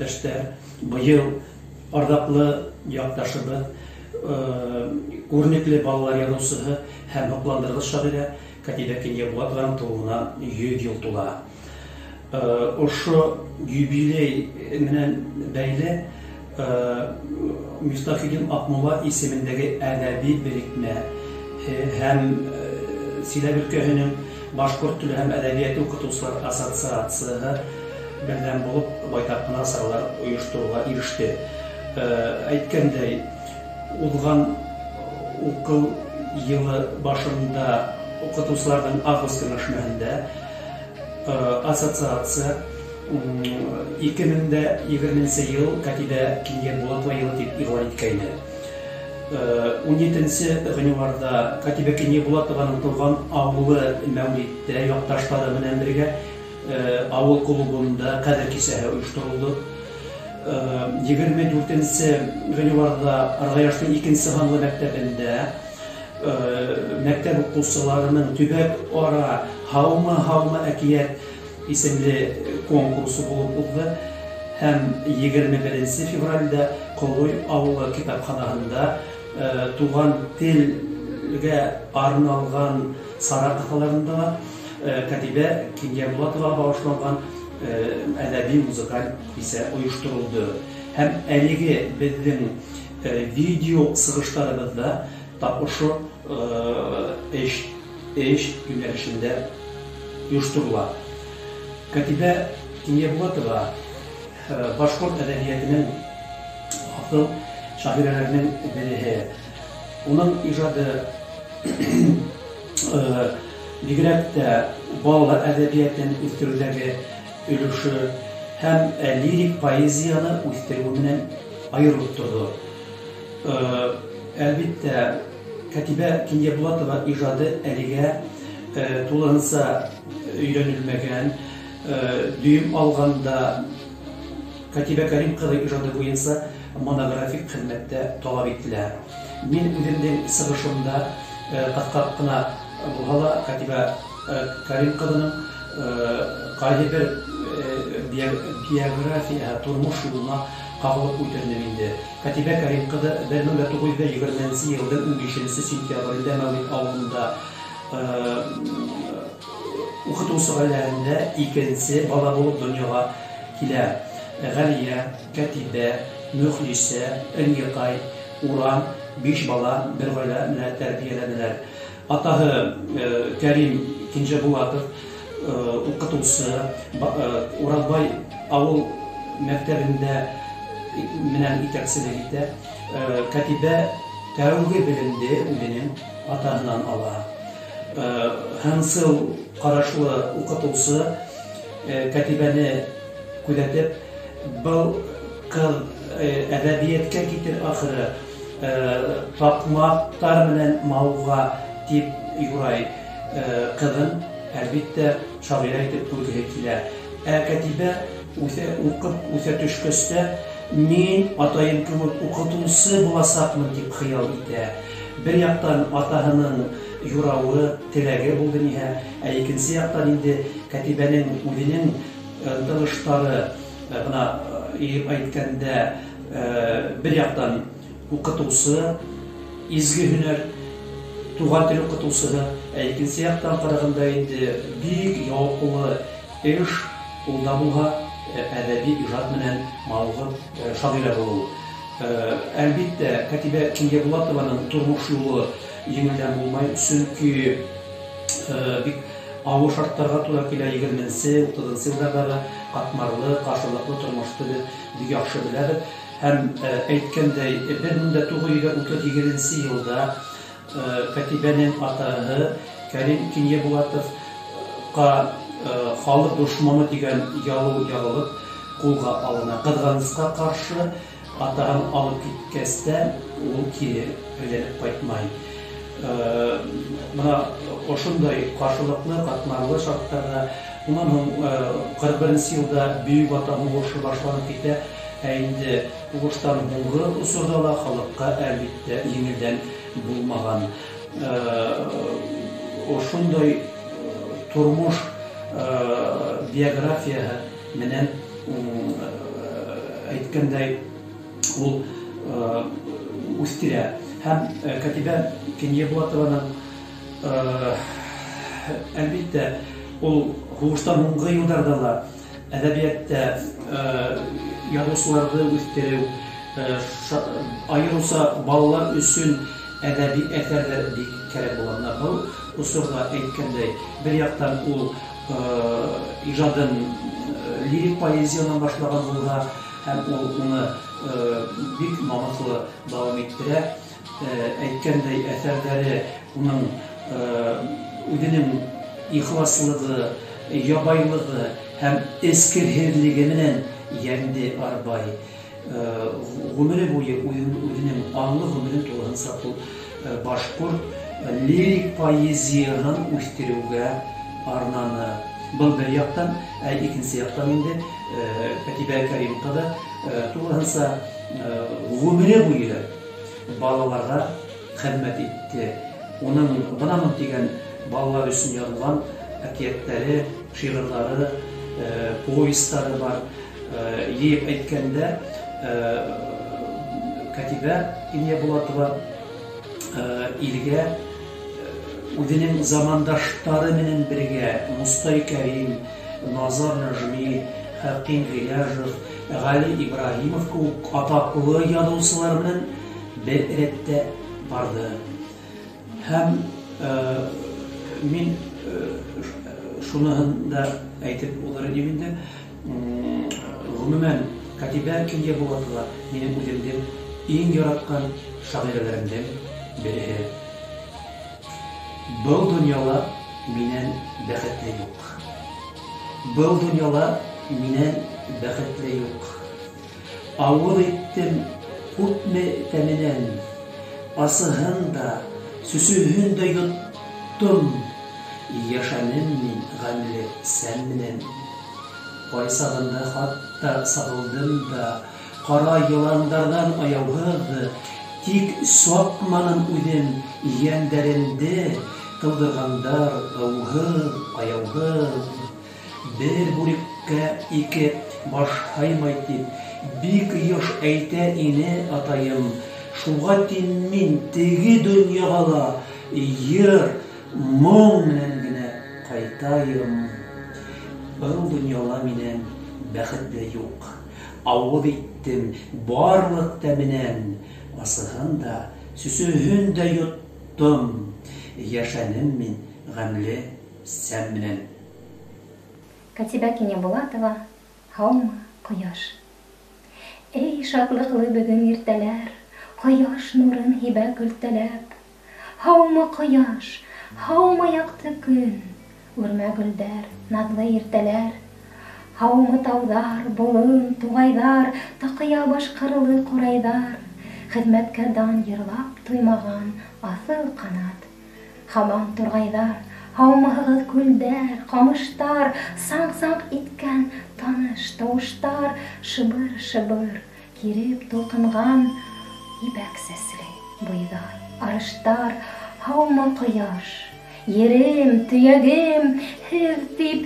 иптәштәр, быел ардаклы якташыбыз, күренекле балалар язучысы һәм һокландыргыч шагыйрә Катибә Кинйәбулатованың тууына 100 ел тула. Ошо юбилей менән бәйле Мифтахиддин Акмулла исемендәге әдәби берекмә һәм Силәбе өлкәһенең башкорт теле һәм әдәбияты укытучылар ассоциациясе белән булып байтак кына саралар оештыруга иреште. Әйткәндәй, узган укыл елы башында укытучыларның август киңәшмәһендә ассоциация 2020 ел Катибә Кинйәбулатова елы дип игълан иткәйне. 17 гыйнварда Катибә Кинйәбулатованың туган авылы Мәүлидтә якташлары белән бергә авыл клубында кадер кисәһе оештырылды. 24 гыйнварда Аргаяшның 2 санлы мәктәбендә мәктәп укучыларының төбәк ара һаумы әкият исемле конкурсы булып узды һәм 21 февральдә Колой авылы китапханасында туган телгә арналган сара кыталарында Катибә Кинйәбулатовага багышланган әдәби музыкаль кисә оештырылды. Һәм әлеге безнең видео сыгыштарыбызда тап ошо эш юнәлешендә оештырыла. Катибә Кинйәбулатова башкорт әдәбиятының асыл шагыйрәләренең береһе. Уның иҗады бигрәк тә балалар әдәбиятын үстерүдәге өлеше һәм лирик поэзияны үстерү белән аерылып торды. Әлбәттә, Катибә Кинйәбулатова иҗады әлегә тулысынча өйрәнелмәгән. Дүйім алганда Катибә Кәрим кызы иҗады буенча монографик хезмәттә талап иттеләр. Мин үземнең сыгышымда кыска кына булганда Катибә Кәрим кызының кайбер бер биография, тормыш юлына кагылып үтәрне инде. Катибә Кәрим кызы 1920 елның 15 сентябрендә Мәүлид авылында укытучы гаиләсендә икенче бала булып дөньяга килә. Галия, Катибә, Мөхлисә, Әньякай, Урам 5 бала бер гаилә белән тәрбияләнделәр. Атаһы Кәрим Кинйәбулатов укытучы, Уразбай авыл мәктәбендә менән итәкчелек итә. Катибә тәүге белемде үзенең атаһыннан ала. Хансыл карашлы укытучы Катибәне күзәтеп, был кыз әдәбиятка китер ахыры, такмактар белән мауга дип юрай кызын әлбәттә шагыйрә итеп күргәгә килә. Катибә үсә төшкәчтә мин атайым кебек укытучы буласакмын дип хыял итә. Бер яктан атаһының юравы, теләге булды ниһә, икенче яктан инде Катибәнең үзенең тырыштары, бuna әйткәндә, бер яктан укытучы, изге һөнәр, туган тел укытучысы, икенче яктан караганда инде бик яуаплы эш ул да булга әдәби иҗат менән мавыгып шагыйрә булу. Әлбәттә, Катибә Кинйәбулатованың тормыш юлы еңелдән булмай, чөнки бик авыр шартларга туры килә. 20-30 еллардагы катмарлы, каршылыклы тормышты бик яхшы беләбез. Һәм әйткәндәй, 1937 елда Катибәнең атаһы Кәрим Кинйәбулатовка халык дошманы дигән ялу ягылып кулга алына. Кызганычка каршы атаһын алып киткәстә ул кире әйләнеп кайтмай. Бuna ошондай каршылыклы, катмарлы шарттарда 41 елда Бөек Ватан сугышы башланып китә. Инде сугыштан буңгы усурда да халыкка әлбәттә еңелдән булмаган. Ошондай тормыш биографияһы менән әйткәндәй, ул үстерә. Һәм Катибә Кинйәбулатованың әлбиттә ул һугыштан һуңгы елларда ла әдәбиятта язучыларны үстерү, айрылса балалар өчен әдәби әсәрләр бик кирәк булганнар. Бу усурда әйткәндәй, бер яктан ул иҗадын лирик поэзиянан башлаган булга, һәм ул моны бик намыслы дәвам иттерә. Әйткәндәй, әсәрләре уның үзенең ихласлыгы, ябайлыгы һәм эскерһезлеге белән янде арбай. Гомере буе үзенең аңлы гомерен тулысынча башкорт лирик поэзияны үстерүгә арнаны. Был бер яктан, икенче яктан инде Катибә Кәримова тулысынча гомере буе балаларга хезмәт итте. Уның бунамын дигән балалар өчен язылган әкиятләре, шигырьләре, повестьлары бар. Еп әйткәндә, Катибә Кинйәбулатова илгә үзенең замандашлары белән бергә Мустай Кәрим, Назар Нәҗми, Хәким Гыйләҗев, Гали Ибраһимов кебек атаклы язучылар белән бер рәттә барды. Һәм мин шуны да әйтеп булыр идем инде. Гомумән, Катибә Кинйәбулатова минем үземдән иң яраткан шагыйрьләремдән бере. Был дөньяда миннән бәхетле юк. Был дөньяда миннән бәхетле юк. Авыр иттем күпме тәменән, асыһын да, сүсүһен дә йоттым. Яшаным мин гамле сән менән. Кайсагында хатта сагылдым да, кара йыландардан аяуһыҙ, тик сакманым үҙем йәндәремде, кылдыргандар ыуһыҙ, аяуһыҙ. Бер бүреккә ике баш һаймай тип, бик йыш әйтә ине атайым. Шуға тин мин теге дөньяға ла йыр, моң менән генә ҡайтайым. Был дөньяла минән бәхетле юк. Ауыҙ иттем барлыҡ тәменән, асыһын да, сүсөһөн дә йоттом. Йәшәнем мин ғәмле сәм менән. Катибә Кинйәбулатова, һаумы ҡояш. Эй шатлыҡлы бөгөн иртәләр, ҡояш нурын һибә көлтәләп. Һаумы ҡояш, һаумы яҡты көн, үрмә гөлдәр, наҙлы иртәләр. Һаумы тауҙар, болон, туғайҙар, таҡыя башҡырылы ҡурайҙар. Хеҙмәткә дан йырлап туймаған аҫыл ҡанат. Һаман турғайҙар, һаумыһығыҙ күлдәр, ҡамыштар, саң-саң иткән таныш тауыштар, шыбыр-шыбыр киреп тулҡынған ибәк сәсле бойҙай, арыштар. Һаумы ҡояш, ерем, төйәгем, һеҙ тип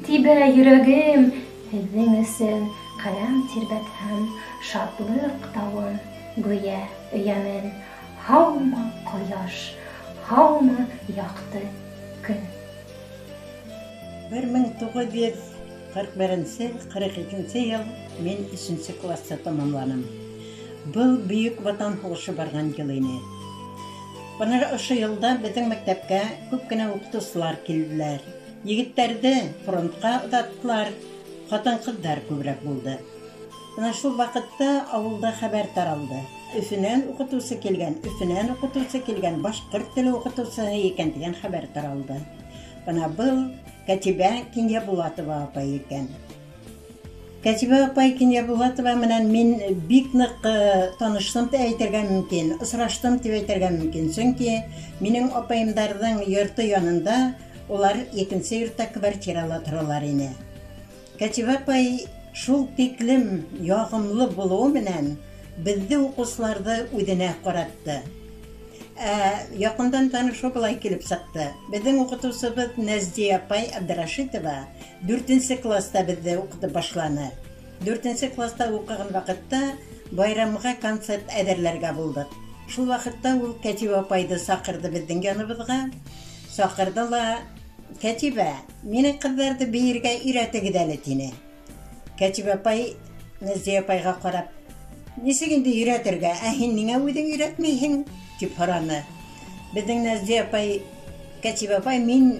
тибә йөрәгем. Һеҙҙең өсөн ҡәләм тирбәтһәм, шатлыҡ тауын гүйә өйәмен. Һаумы ҡояш, һаумы яҡты көн. 1941-42 йыл мин 3-нче класста тамамланым. Был бүйөк ватан һуғышы барған йыл ине. Бына ошо йылда безнең мәктәпкә күп кенә уҡытыусылар килделәр. Егеттәрҙе фронтҡа оҙаттылар, ҡатын-ҡыҙҙар күберәк булды. Бына шул ваҡытта ауылда хәбәр таралды. Өфөнән уҡытыусы килгән, башҡорт теле уҡытыусыһы икән дигән хәбәр таралды. Бына был Катибә Кинйәбулатова апай икән. Катибә апай Кинйәбулатова менән мин бик ныҡ таныштым дип әйтергә мөмкин, осраштым дип әйтергә мөмкин. Сөнки минең апайымдарҙың йорто янында улар 2-нче йортта квартирала торалар ине. Катибә апай шул тиклем яғымлы булыуы менән беҙҙе уҡыусыларҙы үҙенә ҡаратты. Яҡындан танышыу былай килеп сыҡты. Беҙҙең уҡытыусыбыҙ Нәзди апай Абдрашитова 4-нче класста беҙҙе уҡытып башланы. 4 класста укыган вакытта байрамга концерт әзерләргә булдык. Шул вакытта ул Кәтибә апайды сакырды безнең яныбызга. Сакырды ла, Кәтибә, мине кызларды биергә өйрәтегез әле тине. Кәтибә апай Назия апайга карап, нисек инде өйрәтергә, һин нигә үзең өйрәтмәйсең? Дип сорады. Безнең Назия апай, Кәтибә апай, мин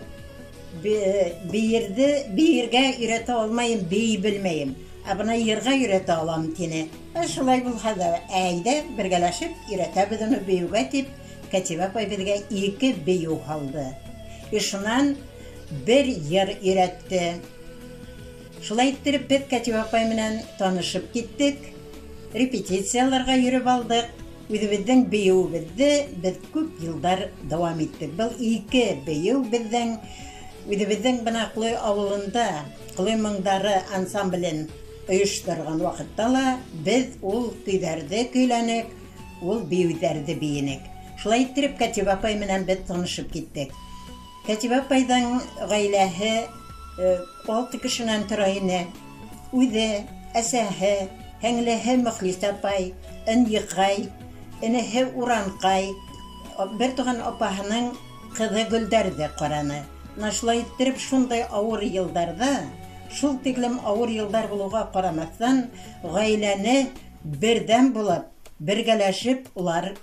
биергә өйрәтә алмайым, бии белмәйем. Абына йырга өйрәтә алам тине. Шулай булса да, әйдә бергәләшеп өйрәтәбез аны биюгә дип, Кәтибә апай безгә 2 бию алды. Шуннан бер йыр өйрәтте. Шулай иттереп без Кәтибә апай менән танышып киттек. Репетицияларга йөреп алдык. Үзебезнең биюебезне без күп еллар дәвам иттек. Бу 2 бию безнең үзебезнең Бынаклы авылында Кылый моңдары ансамблен оештырган вакытта ла без ул көйләрдә көйләнек, ул биюләрдә биенек. Шулай иттереп Кәтибә апай менән без танышып киттек. Кәтибә апайның гаиләһе 6 кешенән тора иде. Үзе, әсәһе, һеңлеһе Мөхлис апай, Ынйыкай, энеһе Уранкай, бер туган апаһының кызы Гөлдәрдә караны. Шулай иттереп шундай авыр елларда, шул тиклем авыр еллар булуга карамастан, гаиләне бердәм булып, бергәләшеп улар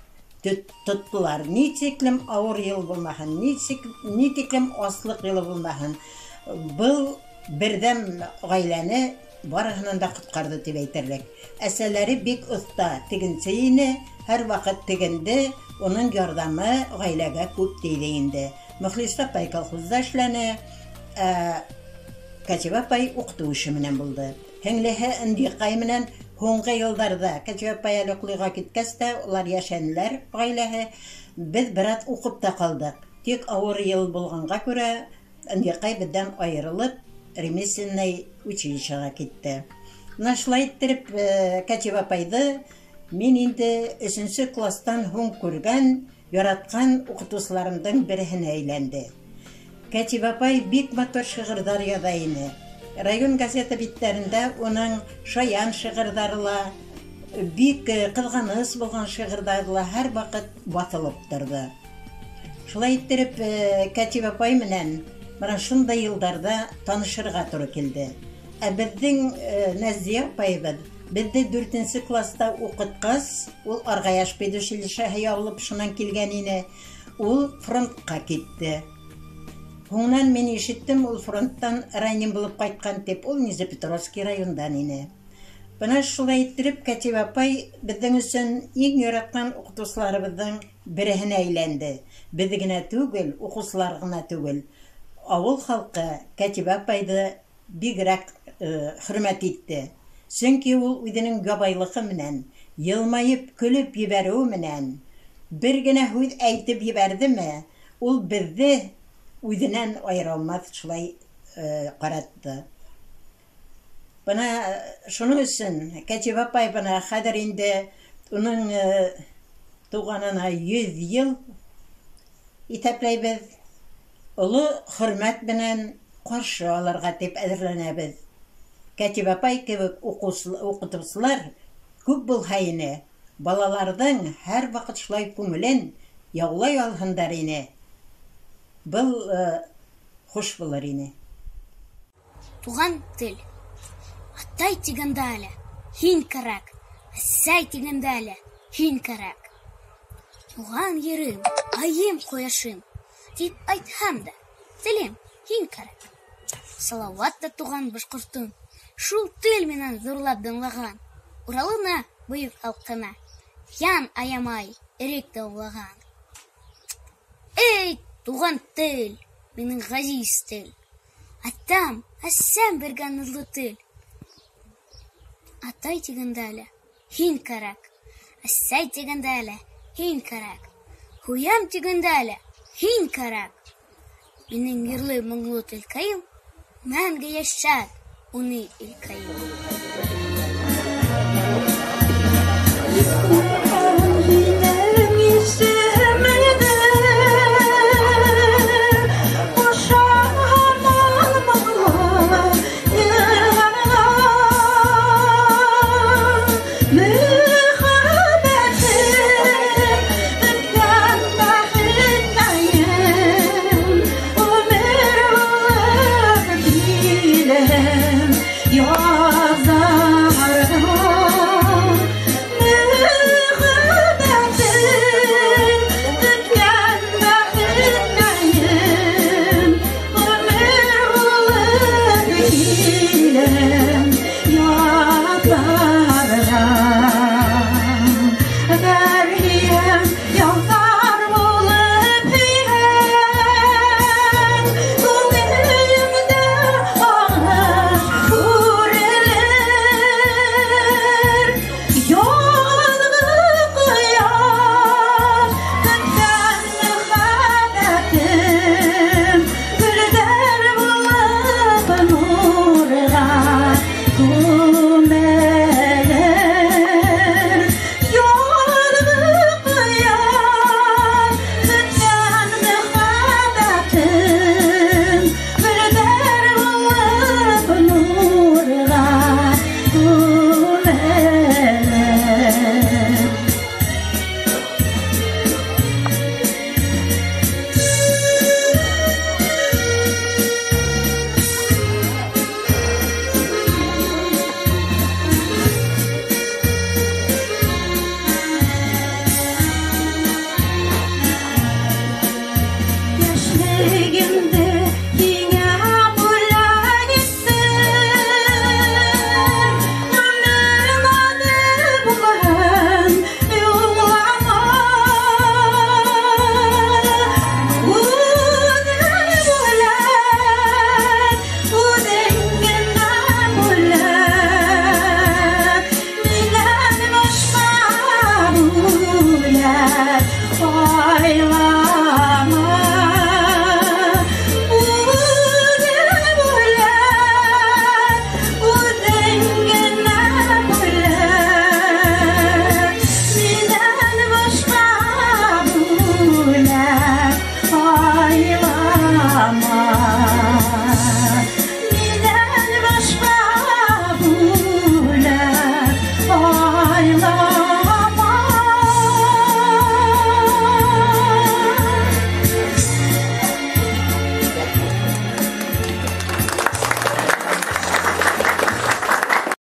тоттылар. Ни тиклем авыр ел булмаһын, ни тиклем аслык елы булмаһын. Был бердәм гаиләне барыһынан да коткарды дип әйтерлек. Әсәләре бик оста тегенче ине, һәр вакыт тегенде, уның ярдәме гаиләгә күп тиде инде. Мөхлис апай колхозда эшләне, Кәтибә апай укытучы менән булды. Һеңлеһе Ынйыкай менән һуңгы елларда Кәтибә апай әле укыйга киткәч тә, улар яшәнеләр гаиләһе. Без бераз укып та калдык. Тик авыр ел булганга күрә Ынйыкай бездән айырылып, ремесленный училищега китте. Шулай иттереп Кәтибә апайды мин инде 3 класстан һуң күргән, яраткан укытучыларымның берсенә әйләнде. Кәтибә апай бик матур шигырьләр яза иде. Район газета битләрендә уның шаян шигырьләре, бик кызганыч булган шигырьләре һәр вакыт басылып торды. Шулай иттереп Кәтибә апай менән менә шундай елларда танышырга туры килде. Безнең Назия апайыбыз безне 4 класста укыткас, ул Аргаяш педучилищеһы ябылып шуннан килгән иде. Ул фронтка китте. Һуңнан мин ишеттем, ул фронттан ранен булып кайткан дип, ул Низапетровский райондан иде. Бына шулай иттереп Кәтибә апай безнең өчен иң яраткан укытучыларыбызның берсенә әйләнде. Без генә түгел, укучылар гына түгел. Авыл халкы Кәтибә апайды бигрәк хөрмәт итте. Чөнки ул үзенең ябайлыгы менән, елмайып көлеп ебәрүе менән, бер генә һүз әйтеп ебәрдеме, ул безне үзенән аера алмас шулай каратты. Бына шуның өчен Кәтибә апай бына хәзер инде уның туганына 100 ел итәпләйбез. Олы хөрмәт белән каршы алырга дип әзерләнәбез. Кәтибә апай кебек укытучылар күп булса иде, балаларның һәр вакыт шулай күңелен яулай алһындар иде. Был хуш булыр иде. Туган тел. Атай дигәндә әле һин кирәк, әсәй дигәндә әле һин кирәк. Туган ерем, аем кояшым, дип әйтһәм дә, телем һин кирәк. Салават та туган башкортым, шул тел менән зурлап дыңлаган. Уралына бөек халкына, ян аямай эрек дәвлаган. Эй, туган тел, минең газиз тел. Атам, әсәм бергән нурлы тел. Атай дигәндә әле һин кирәк, әсәй дигәндә әле һин кирәк. Хуям дигәндә әле һин кирәк. Минең йырлы моңлы телкәем, мәңге яшәр уны илкәем. Yüreğimde yine bulan ister. Ömrüm adı bulan yollama. Udan bulan, udengena bulan. Minan başka bulan oylama. Udan bulan, udengena bulan. Minan başka bulan oylama. Minan başka bulan oylama.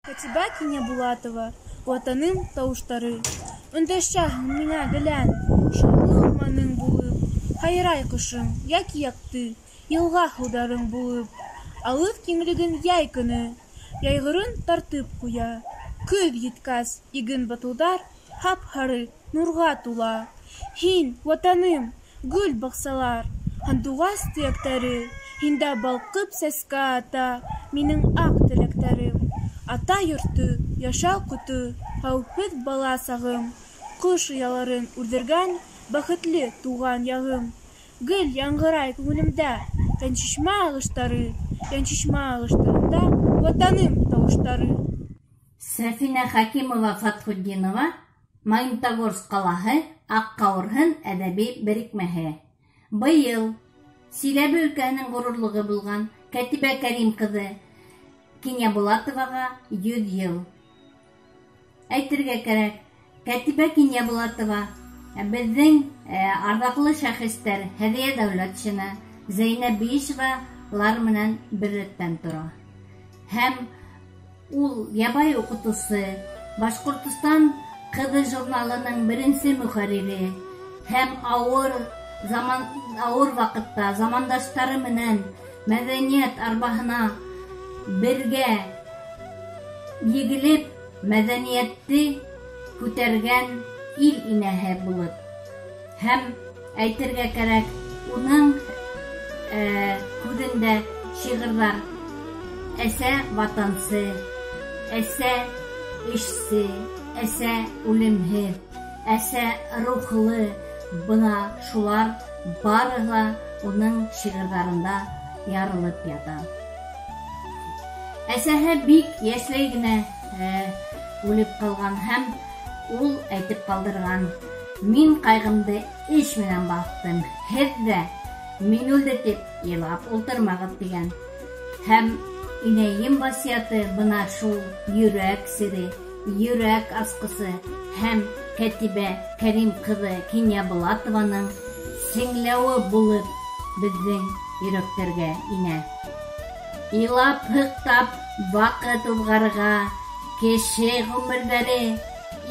Катиба Кинябулатова, ватаным тауыштары. Өндәшчәһ миңә белән, шаулы урманың булып, хайрай кышың, яки якты, йылға һыударың булып, алыҫ киңлеген яй көне, яйғырын тартып ҡуя. Көҙ еткәс, иген батыуҙар һап-һары нурға тула. Һин, ватаным, гөл баҡсалар, һандуғас төйәктәре, һиндә балҡып сәскә ата, минең аҡ теләктәрем. Ата йорто, яшау ҡото, һәүефһеҙ бала сағым, ҡош ояларын үрҙергән бәхетле туған яғым. Гел яңғырай күңелемдә йәншишмә алыштарында ватаным тауыштары. Сәфинә Хәкимова Фатхуддинова, Магнитогорск ҡалаһы, Аҡҡауырһын әҙәби берекмәһе. Быйыл Силәбе өлкәһенең ғорурлығы булған Кәтибә Кәрим ҡыҙы Кинябулатоваға 100 йыл. Әйтергә кәрәк, Кәтибә Кинябулатова беҙҙең арҙаҡлы шәхестәр Һәҙиә Дәүләтшина, Зәйнәб Биишевалар менән берлектән тора. Һәм ул ябай уҡытыусы, Башҡортостан ҡыҙы журналының беренсе мөхәррире һәм ауыр ваҡытта замандаштары менән мәҙәниәт арбаһына бергә егелеп, мәҙәниәтте күтәргән ил инәһе булып. Һәм әйтергә кәрәк, уның күҙендә шиғырҙар әсә ватансы, әсә эшсе, әсә үлемһеҙ, әсә рухлы, бына шулар барыһы уның шиғырҙарында ярылып ята. Әсәһе бик йәшләй генә үлеп ҡалған һәм ул әйтеп ҡалдырған: «Мин ҡайғымды эш менән баҫтым, һеҙ ҙә мин үлде тип илап ултырмағыҙ» тигән. Һәм инәйем васыяты бына шул йөрәк сере, йөрәк асҡысы һәм Кәтибә Кәрим ҡыҙы Кинябулатованың сеңләүе булып беҙҙең йөрәктәргә инә. Илап-һыҡтап ваҡыт уҙғарға кеше ғүмерҙәре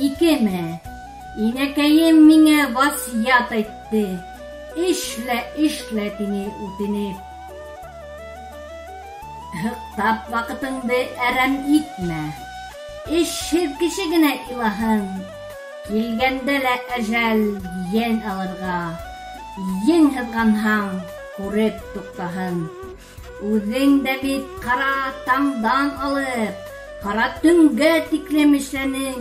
икеме? Инәкәйем миңә васыят әйтте, эшлә тине үтенеп. Һыҡтап ваҡытыңды әрәм итмә, эшһеҙ кеше генә илаһын. Килгәндә лә әжәл йән алырға, ең һыҙғанһаң күреп туҡтаһын. Үҙең дә бит ҡара таңдан алып, ҡара төнгә тиклем эшләнең.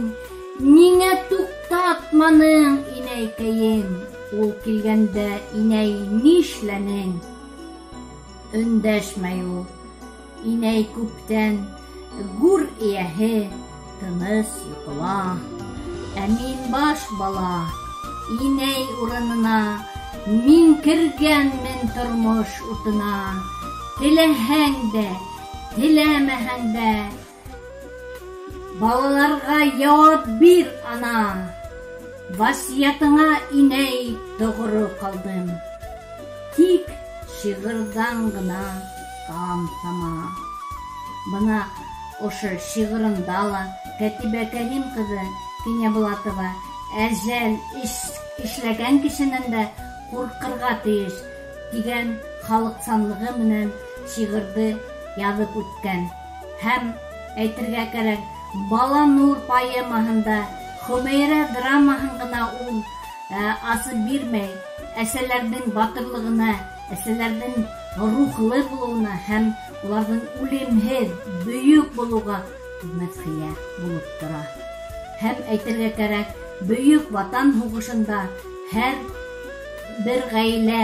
Ниңә туҡтатманың, инәйкәйем? Ул килгәндә, инәй, нишләнең? Өндәшмәй ул. Инәй күптән гүр эйәһе тыныс йоҡола. Ә мин баш бала, инәй урынына, мин кергәнмен тормош утына. Теләһәң дә, теләмәһәң дә, балаларға яуап бир, ана. Васыятыңа, инәй, тоғро ҡалдым. Тик шиғырҙан ғына тамтама. Бына ошо шиғырында ла Кәтибә Кәрим ҡыҙы Кинябулатова әжәл эшләгән кешенән дә ҡурҡырға тейеш. тигән халыҡсанлығы менән шиғырҙы яҙып үткән. Һәм әйтергә кәрәк, Бала Нур поэмаһында Хөмәйрә драмаһын ғына ул асып бирмәй, әсәләрҙең батырлығына, әсәләрҙең рухлы булыуына һәм уларҙың үлемһеҙ, бөйөк булыуға мәсхиә булып тора. Һәм әйтергә кәрәк, бөйөк ватан һуғышында һәр бер ғаилә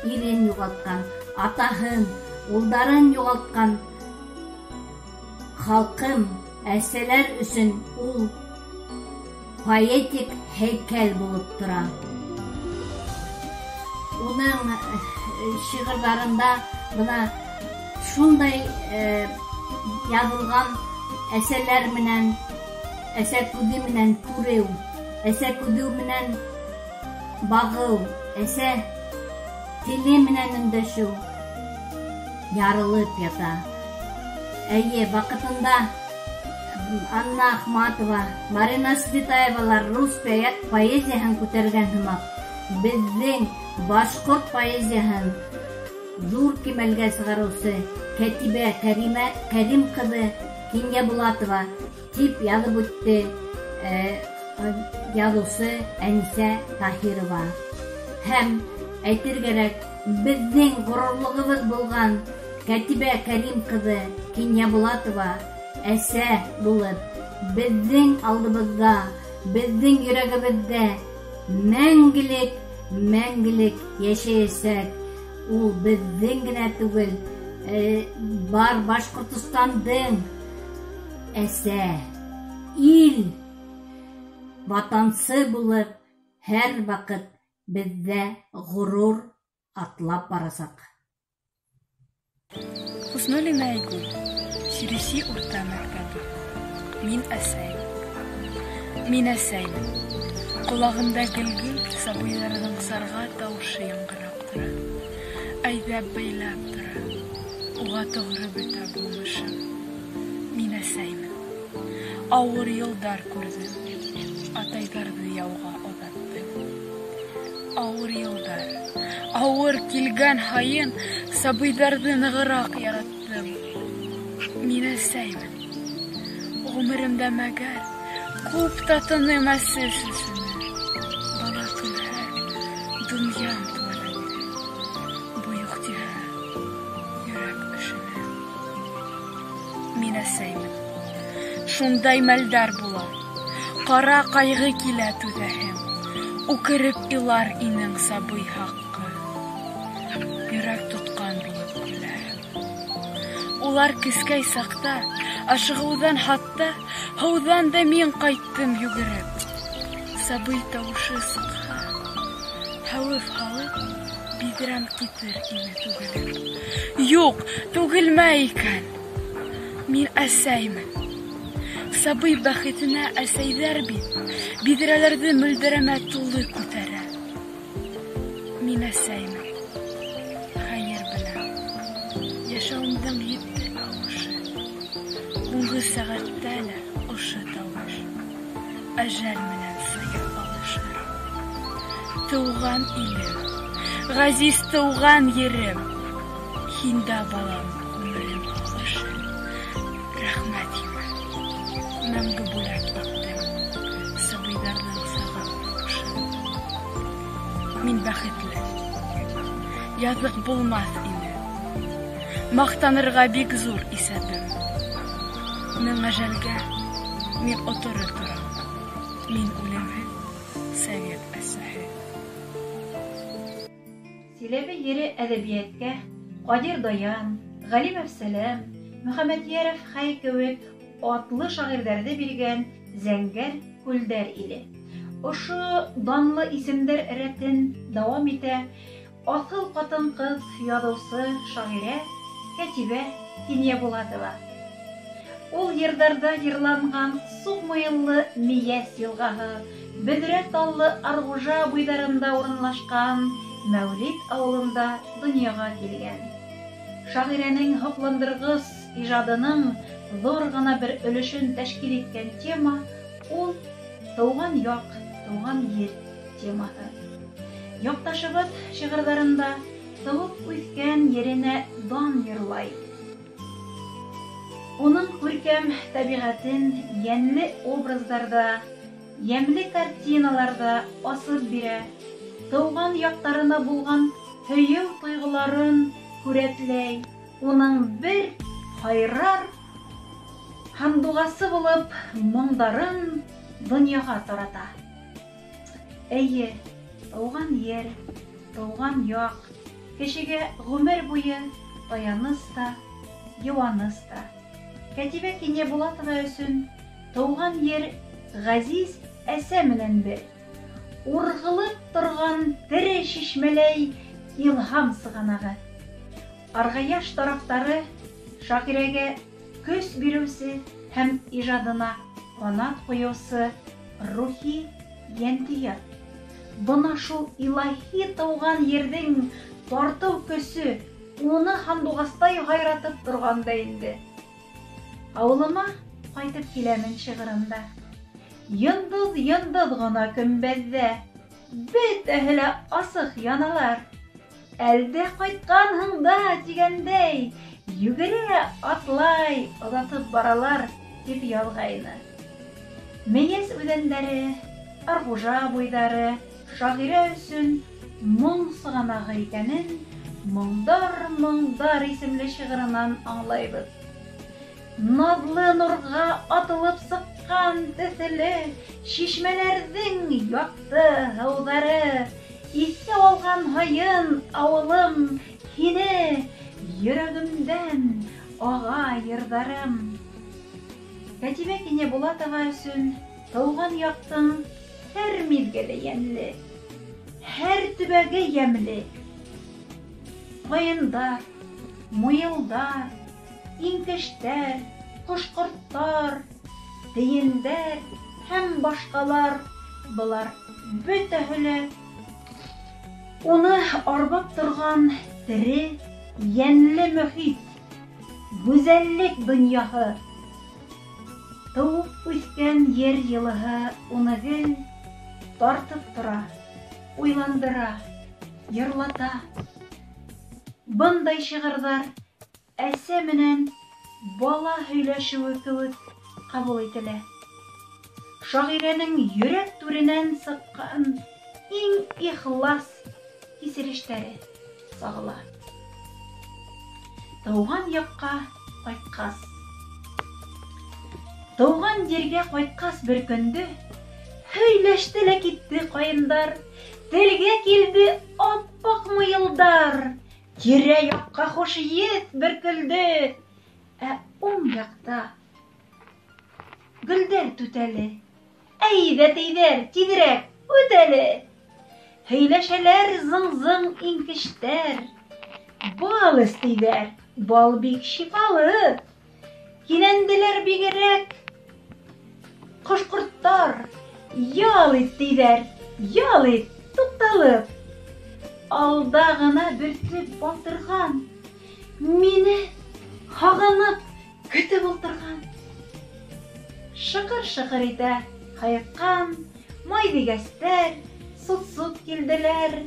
ирен юғалтҡан, атаһын, улдарын юғалтҡан халҡым, әсәләр өсөн ул поэтик һәйкәл булып тора. Уның шиғырҙарында бына шундай яҙылған әсәләр менән, әсә күҙе менән күреү, әсә күҙе менән бағыу, әсә теле менән өндәшеү ярылып ята. Әйе, ваҡытында Анна Ахматова, Марина Светаевалар рус поэзияһын күтәргән һымаҡ, беҙҙең башҡорт поэзияһын ҙур кимәлгә сығарыусы Кәтибә Кәрим ҡыҙы Кинйәбулатова тип яҙып үтте яҙыусы Әнисә Таһирова. Һәм әйтергәрәк, беҙҙең ғорурлығыбыҙ булған Кәтибә Кәрим ҡыҙы Кинйәбулатова әсә булып, беҙҙең алдыбыҙҙа, беҙҙең йөрәгебеҙҙә мәңгелек йәшәйәсәк. Ул беҙҙең генә түгел, бар Башҡортостандың әсә, ил, ватансы булып, һәр ваҡыт беҙҙә ғорур атлап барасаҡ. Хуснуллина Айгүл, Ширеси урта мәктәбе. Мин әсәй. Мин әсәймен. Ҡолағымда гел-гел сабыйҙарҙың сарға тауышы яңғырап тора. Әйҙәп бәйләп тора. Уға тоғро бөтә булмышым. Мин әсәймен. Ауыр йылдар күрҙем. Атайҙарҙы яуға оҙаттым. Ауыр йылдар. Ауыр килгән һайын сабыйҙарҙы нығыраҡ яраттым. Мин әсәймен. Ғүмеремдә мәгәр күп татыным әсе сөсөнө. Бала көлһә, донъям түбәләнде. Бойоҡ тиһә, йөрәк өшөнә. Мин әсәймен. Шундай мәлдәр була. Ҡара ҡайғы килә түҙәһем. Үкереп илар инең сабый хаҡҡы. Йөрәк тотҡан булып көләһем. Улар кескәй саҡта, ашығыуҙан хатта, һыуҙан да мин ҡайттым йүгереп. Сабый тауышы сыҡһа, һәүеф һалып, биҙрәм китер ине түгелеп. Юҡ, түгелмә икән. Мин әсәймен. Сабый бәхетенә әсәйҙәр бит, биҙрәләрҙе мөлдөрәмә тулы күтәрә. Мин әсәймен. Хәйер беләм. Йәшәүемдең етте ауышы. Һуңғы сәғәттә лә ошо тауыш. Әжәл менән сыйыр алышыр. Тыуған илем, ғәзиз тыуған ерем. Һиндә балам ғүмерем һалышы. Рәхмәт һиңә. Мәңге бүләк иттем сабыйҙарҙың сағын ҡушын. Мин бәхетле. Яҙыҡ булмаҫ ине. Маҡтанырға бик зур исәбем. Мең әжәлгә мин оторо торам. Мин үлемһеҙ совет әсәһе. Силәбе ере әҙәбиәткә Ҡадир Даян, Ғәлим Әфсәләм, Мөхәммәтйәров Хәй кеүек атлы шағирҙәрҙе биргән Зәңгәр күлдәр иле. Ошо данлы исемдәр рәтен дауам итә аҫыл ҡатын-ҡыҙ яҙыусы, шағирә Кәтибә Кинйәбулатова. Ул йырҙарҙа йырланған Суҡ муйыллы Мейәс йылғаһы, Бөҙрә таллы Арғужа буйҙарында урынлашҡан Мәүлид ауылында донъяға килгән. Шағирәнең һоҡландырғыс ижадының ҙур ғына бер өлөшөн тәшкил иткән тема ул тыуған яҡ, тыуған ер темаһы. Яҡташыбыҙ шиғырҙарында тыуып үҫкән еренә дан йырлай. Уның күркәм табиғатын йәнле образдарда, йәмле картиналарда асып бирә, тыуған яҡтарына булған һөйөү тойғоларын һүрәтләй, уның бер һайрар һәм дуғасы булып моңдарын донъяға тарата. Әйе, тыуған ер, тыуған яҡ, кешегә ғүмер буйы таяныс та, йыуаныс та. Кәтибә Кинйәбулатова өсөн тыуған ер ғәзиз әсә менән бер. Урғылып торған тере шишмәләй илһам сығанағы. Арғаяш тарафтары шағирәгә көс биреүсе һәм ижадына ҡанат ҡуйыусы рухи йәнтият. Бына шул илаһи тыуған ерҙең тартыу көсө уны һандуғастай һайратып торғанда инде. Ауылыма ҡайтып киләмен шиғырында. Йондоҙ ғына көмбәҙҙә, бөтәһе лә асыҡ яналар. Әлдә ҡайтҡанһың да тигәндәй, йүгерә, атлай, оҙатып баралар, тип яҙғайны. Мейес үҙәндәре, Арғужа буйҙары шағирә өсөн моң сығанағы икәнен Моңдар исемле шиғырынан аңлайбыҙ. Наҙлы нурға атылып сыҡҡан төҫлө шишмәләрҙең яҡты һыуҙары, иҫкә алған һайын ауылым һине йөрәгемдән аға йырҙарым. Кәтибә Кинйәбулатова өсөн тыуған яҡтың һәр миҙгеле йәнле, һәр төбәге йәмле. Ҡайындар, муйылдар, иңкештәр, ҡош-ҡорттар, тейендәр һәм башҡалар, былар бөтәһе лә уны арбап торған тере, йәнле мөхит, гүзәллек донъяһы. Тыуып үҫкән ер йылыһы уны гел тартып тора, уйландыра, йырлата. Бындай шиғырҙар әсә менән бала һөйләшеүе кеүек ҡабул ителә. Шағирәнең йөрәк түренән сыҡҡан иң ихлас кисерештәре сағыла. Тыуған яҡҡа ҡайтҡас. Тыуған ергә ҡайтҡас бер көндө һөйләште лә китте ҡайындар, телгә килде аппаҡ муйылдар. Тирә-яҡҡа хуш еҫ бөркөлдө, ә уң яҡта гөлдәр түтәле. Әйҙә, тейҙәр, тиҙерәк үтәле. Һөйләшәләр зың-зың иңкештәр. Бал эстейҙәр, бал бик шифалы. Кинәнделәр бигерәк. Ҡош-ҡорттар, ял ит, тейҙәр, ял ит, туҡталып. Алда ғына бөртөп балтырған, мине һағынып көтөп ултырған. Шыҡыр-шыҡыр итә һайыҡҡан май дигәстәр, сут-сут килделәр.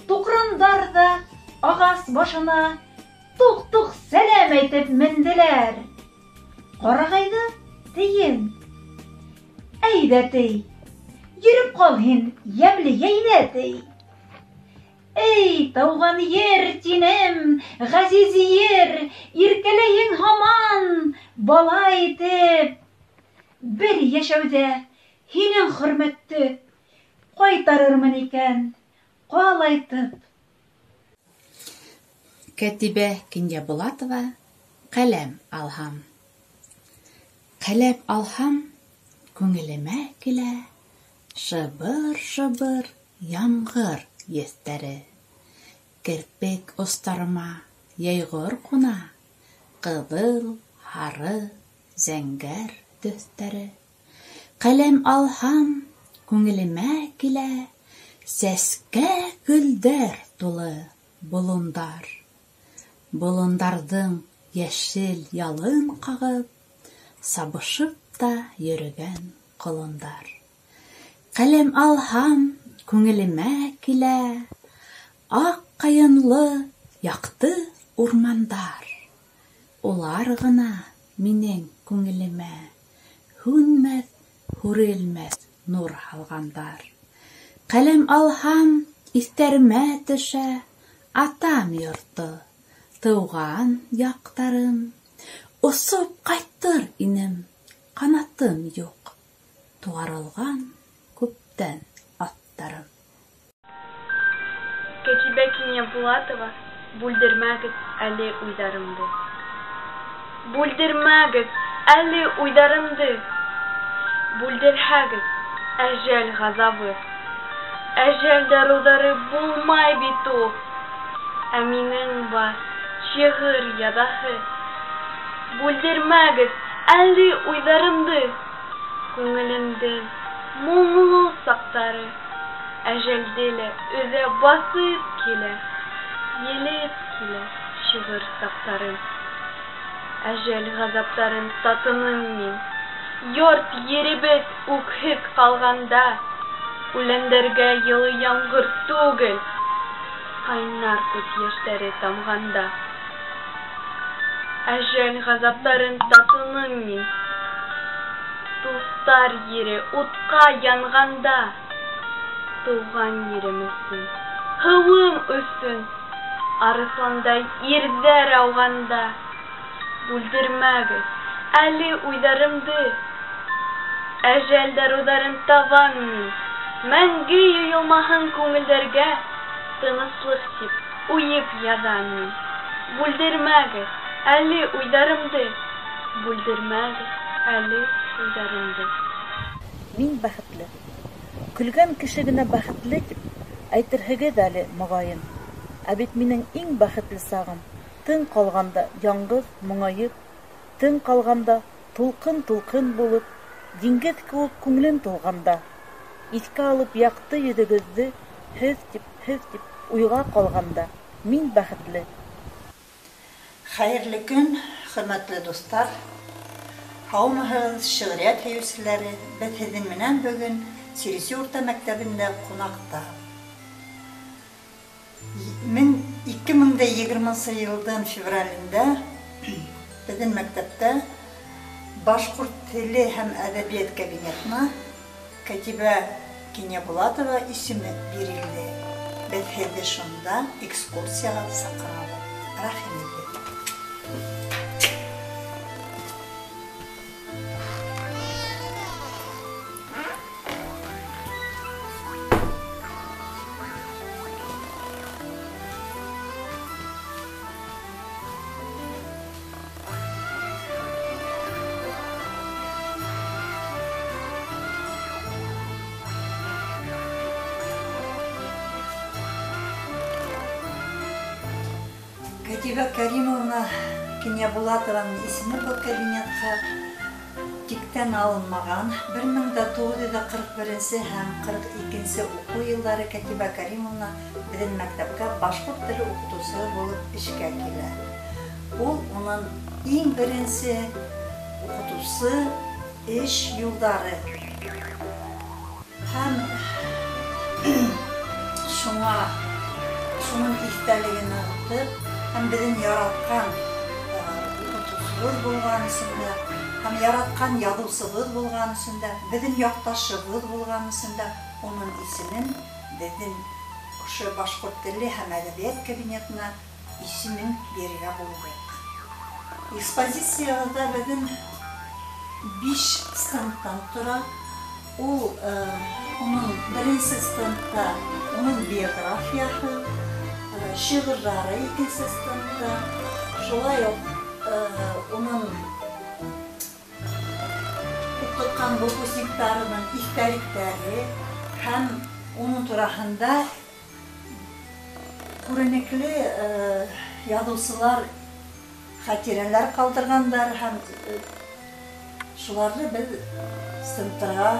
Туҡрандар ҙа ағас башына туҡ-туҡ сәләм әйтеп менделәр. Ҡарағайҙы тейен. Әйҙә, тей, йөрөп ҡал һин, йәмле йәйҙә, тей. Эй, тыуған ер, тинем, ғәзиз ер, иркәләйең һаман, бала итеп. Бер йәшәүҙә һинең хөрмәтте ҡайтарырмын икән, ҡалайтып. Кәтибә Кинйәбулатова ҡәләм алһам. Ҡәләм алһам, күңелемә килә шыбыр-шыбыр ямғыр еҫтәре. Керпек остарыма йәйғор ҡуна, ҡыҙыл, һары, зәңгәр төҫтәре. Ҡәләм алһам, күңелемә килә сәскә гөлдәр тулы болондар. Болондарҙың йәшел ялын ҡағып, сабышып та йөрөгән ҡолондар. Ҡәләм алһам, күңелемә килә аҡ кайынлы, яқты урмандар. Улар гына минең күңелемә һүнмәс, һүрелмәс нур һалгандар. Каләм алһам, истәремә төшә атам йорты, тыуган яктарым. Осып кайттыр инем, канатым юк, туарылган күптән аттарым. Кәтибә Киня Булатова, бүлдермәгез әле уйдарымды. Бүлдермәгез әле уйдарымды. Бүлдерһәгез әҗәл газабы. Әҗәл дарудары булмай бит ул. Ә минең бар шигырь ядаһы. Бүлдермәгез әле уйдарымды. Күңелемдең моңлы саклары. Әҗәлдә лә үзе басып килә, елеп килә шигырь сакларым. Әҗәл газаптарын татыным мин. Йорт еребез үкһез калганда, үләндәргә йылы яңгыр түгел, кайнар күз яшьләре тамганда. Әҗәл газаптарын татыным мин. Дустар ере утка янганда, туган еремездин һывым өсөн арысландай ирдәр ауганда. Бүлдермәгез әле уйдарымды. Әҗәл дарударын табам мин. Мәңге юйылмаһын күңелдәргә, тыныслык дип уеп язам мин. Бүлдермәгез әле уйдарымды. Бүлдермәгез әле уйдарымды. Мин бәхетле. Көлгән кеше генә бәхетле дип әйтерһегез әле могаен. Ә бит минең иң бәхетле сагым тын калганда яңгыз моңаеп, тын калганда тулкын-тулкын булып, диңгез кебек күңлем тулганда, искә алып якты йөзегезне һез дип уйга калганда, мин бәхетле. Хәерле көн, хөрмәтле дуслар. Һаумыһыз, шигърият һәйүселәре, без һезнең менән бүген Сирси урта мәктәбендә кунакта. 2020 елдан февралендә безнең мәктәптә башкорт теле һәм әдәбият кабинетына Кәтибә Киня Булатова исеме бирелде. Без һеҙҙе шунда экскурсияға саҡырабыҙ. Рәхим итегеҙ. Кәтибә Кәримовна Киня Булатованың исеме был кабинетка тиктән алынмаган. 1941 һәм 42 уку еллары Кәтибә Кәримовна безнең мәктәпкә башкорт теле укытучысы булып эшкә килә. Ул уның иң беренче укытучысы эш юлдары. Һәм шуның истәлеген итеп, һәм безнең яраткан укытучыбыз булган өчен, һәм яраткан язучыбыз булган өчен, безнең якташыбыз булган өчен уның исемен безнең ошо башкорт теле һәм әдәбият кабинетына исемен бирергә булдык. Экспозициядә безнең 5 стендтан тора. Ул уның беренче стендта уның биографиясы, шигырьләре икенче стендта, шулай ук уның укыткан выпускникларының истәлектәре һәм уның тураһында күренекле язучылар хатирәләр калдыргандар һәм шуларны без стендтага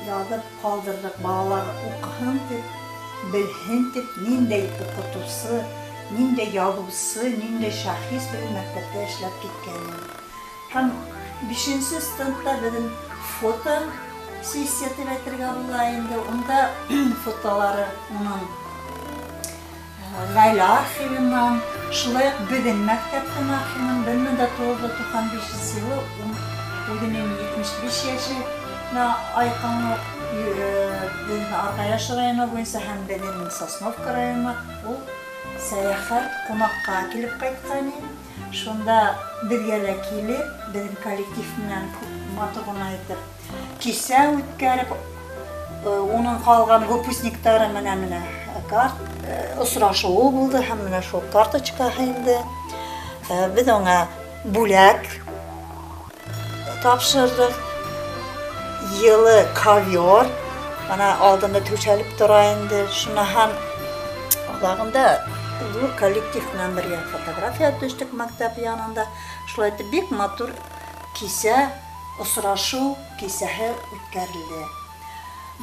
язып калдырдык. Балалар укыһын дип, белһен дип, ниндәй укытучысы, ниндәй язучысы, ниндәй шәхес белән мәктәптә эшләп киткәнен. Һәм 5-нче стендта безнең фото сессия дип әйтергә була инде. Унда фотолары уның Ләйлә архивынан, шулай ук бөгөн мәктәптең архивынан 1995 елы үзенең 75 яшенә айканлык безнең Аргаяш районы буенча һәм безнең Сосновка районы ул сәяхәт кунакка килеп кайткан. Шунда бергәлә килеп, безнең коллектив белән матур гына итеп кисә үткәреп, уның калган выпускниклары менән осрашуы булды һәм менә шул карточка инде. Без аңа бүләк тапшырдык. Йылы ковер, ана алдында түшәлеп тора инде. Шуны һәм алагында зур коллектив белән бергә фотография төштек мәктәп янында. Шулай итеп бик матур кисә осрашу кисәһе үткәрелде.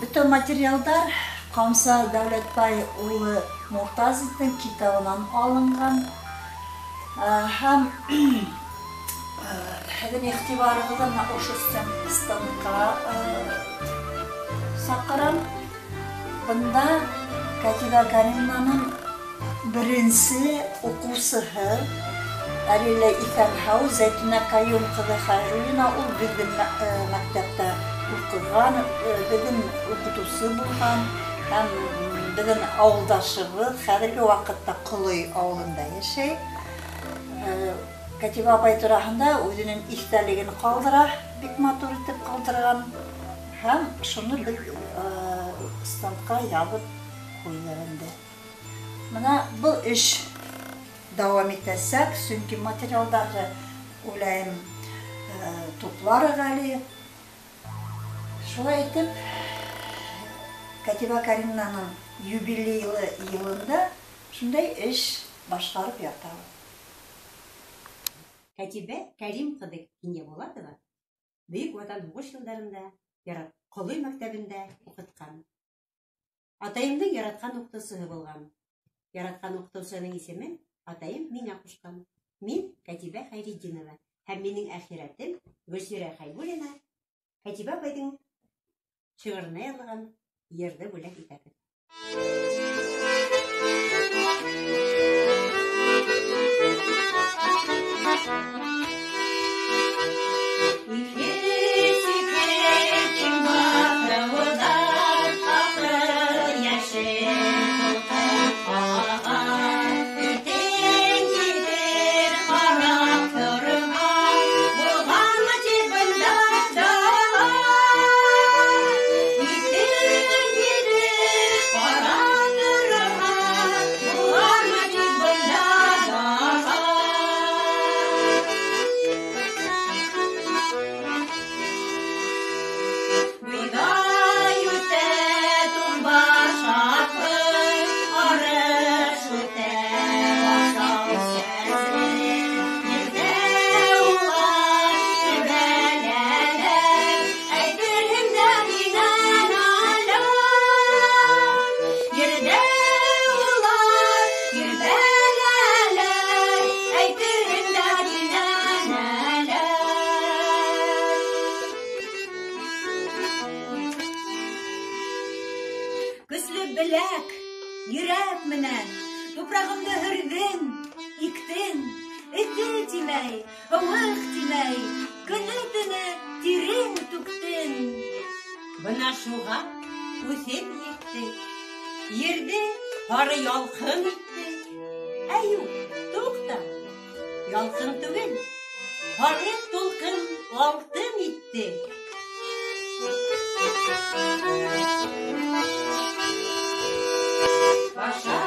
Bütün материалдар Камса Дәүләтбай улы Муртазовның китабынан алынган. Һәм һәм ихтибарыгызны ошо стендка сакырам. Бunda Катиба Каримованың беренче укучысы Алила Ифанхау Зәйтүнә Каюм кызы Хайруина ул безнең мәктәптә укыган, безнең укытучысы булган. Һәм безнең авылдашыбыз хәзерге вакытта Кылый авылында яшәй. Катиба апай турында үзенең истәлеген калдыра, бик матур итеп калдырган. Һәм шуны без стендка ябып куйганда. Менә бу эш дәвам итәсәк, чөнки материалларны уйлайм тупларык әле. Шулай итеп, Катиба Каримованың юбилейлы елында шундай эш башкарып ятабыз. Катиба Карим кызы Кинебулатова Бөек Ватан сугыш елларында Кылый мәктәбендә укыткан. Атайымның яраткан укытучысы булган. Яраткан укытучының исемен атайым миңа кушкан. Мин Катиба Хайретдинова һәм минең әхирәтем Гөлсирә Хайбуллина Катиба апайның шигырына язылган йырды бүләк итәбез. Беләк, йөрәк менән, тупрагымда һөрдең, иктең, эте тимәй, һавык тимәй, көне-төне тирең түктең. Бына шуға үсеп еттек, ерде һары ялкын иттек. Юк, тукта, ялкын түгел, һары тулкын алтын иттек. Паша